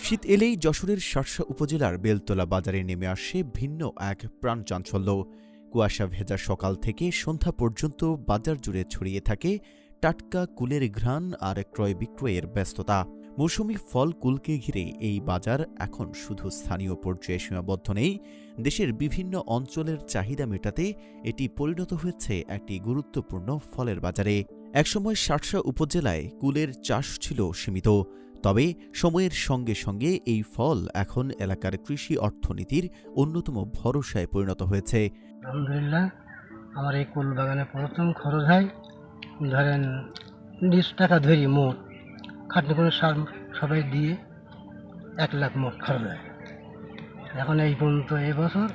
শীত এলেই যশোরের শার্শা উপজেলার বেলতলা বাজারে নেমে আসে ভিন্ন এক প্রাণচাঞ্চল্য। কুয়াশা ভেজা সকাল থেকে সন্ধ্যা পর্যন্ত বাজার জুড়ে ছড়িয়ে থাকে টাটকা কুলের ঘ্রাণ আর ক্রয় বিক্রয়ের ব্যস্ততা। মৌসুমি ফল কুলকে ঘিরে এই বাজার এখন শুধু স্থানীয় পর্যায়ে সীমাবদ্ধ নেই, দেশের বিভিন্ন অঞ্চলের চাহিদা মেটাতে এটি পরিণত হয়েছে একটি গুরুত্বপূর্ণ ফলের বাজারে। একসময় শার্শা উপজেলায় কুলের চাষ ছিল সীমিত, তবে সময়ের সঙ্গে সঙ্গে এই ফল এখন এলাকার কৃষি অর্থনীতির অন্যতম ভরসায় পরিণত হয়েছে। আলহামদুলিল্লাহ, আমার এই কুল বাগানে প্রথম খরচ হয় ধরেন 20 টাকা ধরি, মোট খাটনি করে সার সবাই দিয়ে 1 লাখ মোট খরচ হয়। এখন এই পর্যন্ত এবছর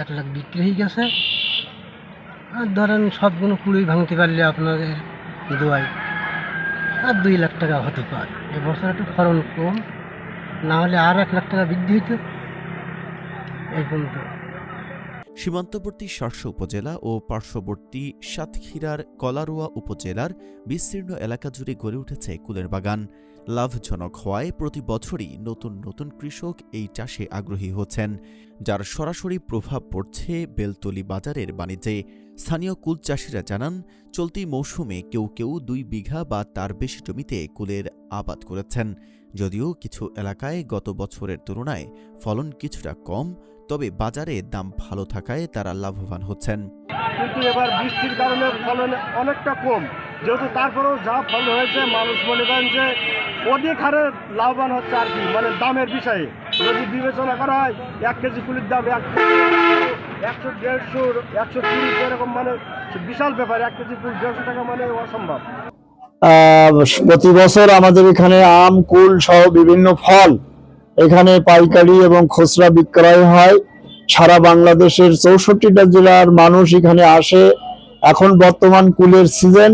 1 লাখ বিক্রি হয়ে গেছে। আর ধরেন সবগুলো কুড়ি ভাঙতে পারলে আপনাদের দোয়াই আর 2 লাখ টাকা হতে পারে। এবছর একটু ফলন কম, না হলে আর 1 লাখ টাকা বৃদ্ধি হইতো এই পর্যন্ত। সীমান্তবর্তী শার্শা উপজেলা ও পার্শ্ববর্তী সাতক্ষীরার কলারোয়া উপজেলার বিস্তীর্ণ এলাকা জুড়ে গড়ে উঠেছে কুলের বাগান। লাভজনক হওয়ায় প্রতি বছরই নতুন নতুন কৃষক এই চাষে আগ্রহী হচ্ছেন, যার সরাসরি প্রভাব পড়ছে বেলতলি বাজারের বাণিজ্যে। স্থানীয় কুল চাষিরা জানান, চলতি মৌসুমে কেউ কেউ 2 বিঘা বা তার বেশি জমিতে কুলের আবাদ করেছেন। যদিও কিছু এলাকায় গত বছরের তুলনায় ফলন কিছুটা কম, তবে বাজারে দাম ভালো থাকায় তারা লাভবান হচ্ছেন। কিন্তু এবার বৃষ্টির কারণে ফলন অনেকটা কম, যেহেতু তারপরেও যা ফলন হয়েছে মানুষ মনে করেন যে অধিক হারে লাভবান হচ্ছে আর কি, মানে দামের বিষয়ে যদি বিবেচনা করা হয় 1 কেজি কুলির দাম 100, 150, 130 এরকম, মানে বিশাল ব্যাপার। 1 কেজি কুল 150 টাকা মানে অসম্ভব। প্রতি বছর আমাদের এখানে আম, কুল সহ বিভিন্ন ফল এখানে পাইকারি এবং খুচরা বিক্রয় হয়। সারা বাংলাদেশের 64টা জেলার মানুষ এখানে আসে। এখন বর্তমান কুলের সিজন।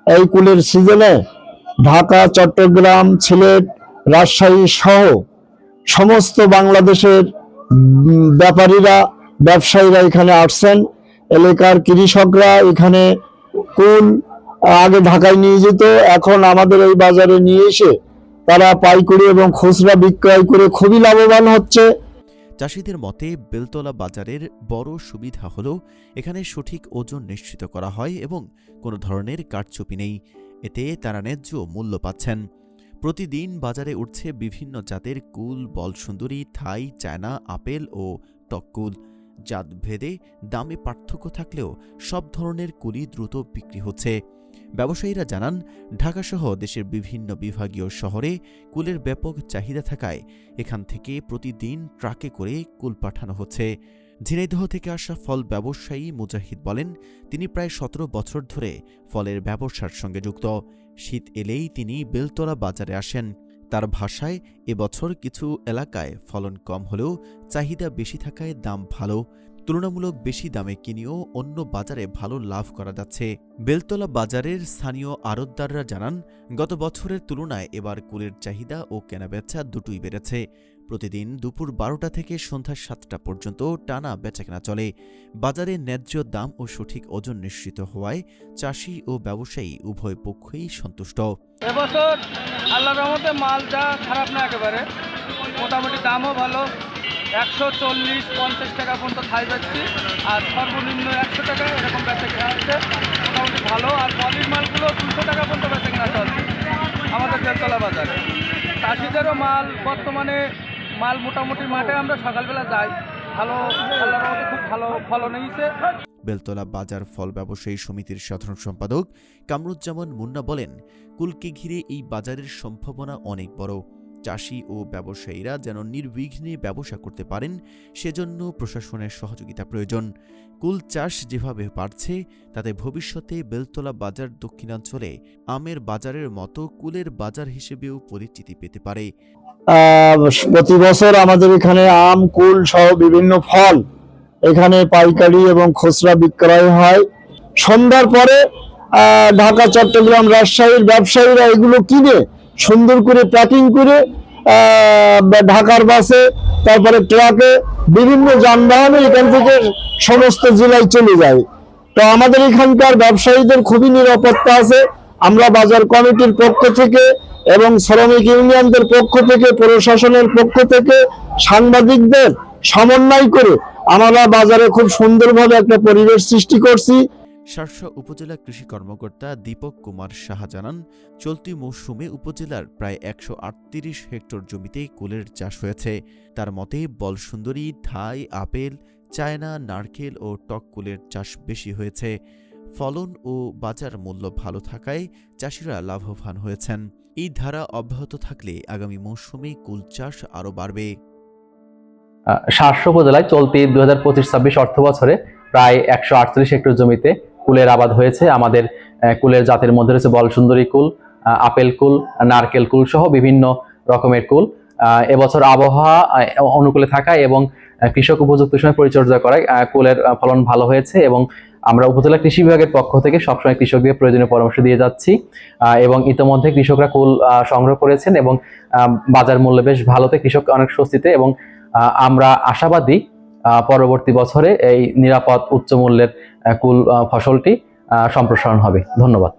এই কুলের সিজনে ঢাকা, চট্টগ্রাম, সিলেট, রাজশাহী সহ সমস্ত বাংলাদেশের ব্যাপারীরা, ব্যবসায়ীরা এখানে আসছেন। এলাকার কৃষকরা এখানে কুল আগে ঢাকায় নিয়ে যেত, এখন আমাদের এই বাজারে নিয়ে এসে তারা পাইকারি এবং খুচরা বিক্রয় করে খুবই লাভবান হচ্ছে। চাষিদের মতে বেলতলা বাজারের বড় সুবিধা হল এখানে সঠিক ওজন নিশ্চিত করা হয় এবং কোনো ধরনের কারচুপি নেই। এতে তারা ন্যায্য মূল্য পাচ্ছেন। প্রতিদিন বাজারে উঠছে বিভিন্ন জাতের কুল, বলসুন্দরী, থাই, চায়না, আপেল ও টককুল। জাত ভেদে দামে পার্থক্য থাকলেও সব ধরনের কুলই দ্রুত বিক্রি হচ্ছে। ব্যবসায়ীরা জানান, ঢাকাসহ দেশের বিভিন্ন বিভাগীয় শহরে কুলের ব্যাপক চাহিদা থাকায় এখান থেকে প্রতিদিন ট্রাকে করে কুল পাঠানো হচ্ছে। ঝিনাইদহ থেকে আসা ফল ব্যবসায়ী মুজাহিদ বলেন, তিনি প্রায় 17 বছর ধরে ফলের ব্যবসার সঙ্গে যুক্ত। শীত এলেই তিনি বেলতলা বাজারে আসেন। তার ভাষায়, এবছর কিছু এলাকায় ফলন কম হলেও চাহিদা বেশি থাকায় দাম ভালো। তুলনামূলক বেশি দামে কিনেও অন্য বাজারে ভালো লাভ করা যাচ্ছে। বেলতলা বাজারের স্থানীয় আড়তদাররা জানান, গত বছরের তুলনায় এবার কুলের চাহিদা ও কেনাবেচা দুটোই বেড়েছে। প্রতিদিন দুপুর 12টা থেকে সন্ধ্যা 7টা পর্যন্ত টানা বেচাকেনা চলে। বাজারে ন্যায্য দাম ও সঠিক ওজন নিশ্চিত হওয়ায় চাষি ও ব্যবসায়ী উভয় পক্ষই সন্তুষ্ট। এবছর আল্লাহর রহমতে মালটা খারাপ না, একেবারে মোটামুটি দামও ভালো। 140-50 টাকা পর্যন্ত খাই যাচ্ছি, আর সর্বনিম্ন 100 টাকা এরকম বেচা কেনা হচ্ছে, মোটামুটি ভালো। আর পলির মালগুলো 200 টাকা পর্যন্ত বেচা কেনা চলছে আমাদের বেলতলা বাজারে। চাষিদেরও মাল বর্তমানে মাল মোটামুটি মাঠে আমরা সকালবেলা যাই, ভালো, আল্লাহর রহমতে খুব ভালো ফলন হয়েছে। বেলতলা বাজার ফল ব্যবসায়ী সমিতির সাধারণ সম্পাদক কামরুজ্জামান মুন্না বলেন, কুলকে ঘিরে এই বাজারের সম্ভাবনা অনেক বড়। চাষি ও ব্যবসায়ীরা যেন নির্বিঘ্নে ব্যবসা করতে পারেন, সেজন্য প্রশাসনের সহযোগিতা প্রয়োজন। কুল চাষ যেভাবে বাড়ছে তাতে ভবিষ্যতে বেলতলা বাজার দক্ষিণাঞ্চলে আমের বাজারের মতো কুলের বাজার হিসেবেও পরিচিতি পেতে পারে। প্রতি বছর আমাদের এখানে আম, কুল সহ বিভিন্ন ফল এখানে পাইকারি এবং খুচরা বিক্রয় হয়। সন্ধ্যার পরে ঢাকা, চট্টগ্রাম, রাজশাহীর ব্যবসায়ীরা এগুলো কিনে সুন্দর করে প্যাকিং করে ঢাকার বাসে, তারপরে ট্রাকে, বিভিন্ন যানবাহনে এখান থেকে সমস্ত জেলায় চলে যায়। তো আমাদের এখানকার ব্যবসায়ীদের খুবই নিরাপত্তা আছে। আমরা বাজার কমিটির পক্ষ থেকে এবং শ্রমিক ইউনিয়নদের পক্ষ থেকে, প্রশাসনের পক্ষ থেকে, সাংবাদিকদের সমন্বয় করে আমরা বাজারে খুব সুন্দরভাবে একটা পরিবেশ সৃষ্টি করছি। শার্শা উপজেলা কৃষি কর্মকর্তা দীপক কুমার সাহা জানান, চলতি মৌসুমে উপজেলার প্রায় 138 হেক্টর জমিতে কুলের চাষ হয়েছে। তার মতে বলসুন্দরী, থাই, আপেল, চায়না, নারকেল ও টক কুলের চাষ বেশি হয়েছে। ফলন ও বাজার মূল্য ভালো থাকায় চাষিরা লাভবান হয়েছেন। এই ধারা অব্যাহত থাকলে আগামী মৌসুমে কুল চাষ আরও বাড়বে। শার্শা উপজেলায় চলতি 2025-26 অর্থ বছরে প্রায় 148 হেক্টর জমিতে কুলের আবাদ হয়েছে। আমাদের কুলের জাতের মধ্যে রয়েছে বলসুন্দরী কুল, আপেল কুল, নারকেল কুল সহ বিভিন্ন রকমের কুল। এবছর আবহাওয়া অনুকূলে থাকায় এবং কৃষক উপযুক্ত সময় পরিচর্যা করায় কুলের ফলন ভালো হয়েছে এবং আমরা উপজেলা কৃষি বিভাগের পক্ষ থেকে সবসময় কৃষকদের প্রয়োজনীয় পরামর্শ দিয়ে যাচ্ছি এবং ইতোমধ্যে কৃষকরা কুল সংগ্রহ করেছেন এবং বাজার মূল্য বেশ ভালোতে, কৃষক অনেক স্বস্তিতে এবং আমরা আশাবাদী পরবর্তী বছরে এই নিরাপদ উচ্চ মূল্যের কুল ফসলটি সম্প্রসারণ হবে। ধন্যবাদ।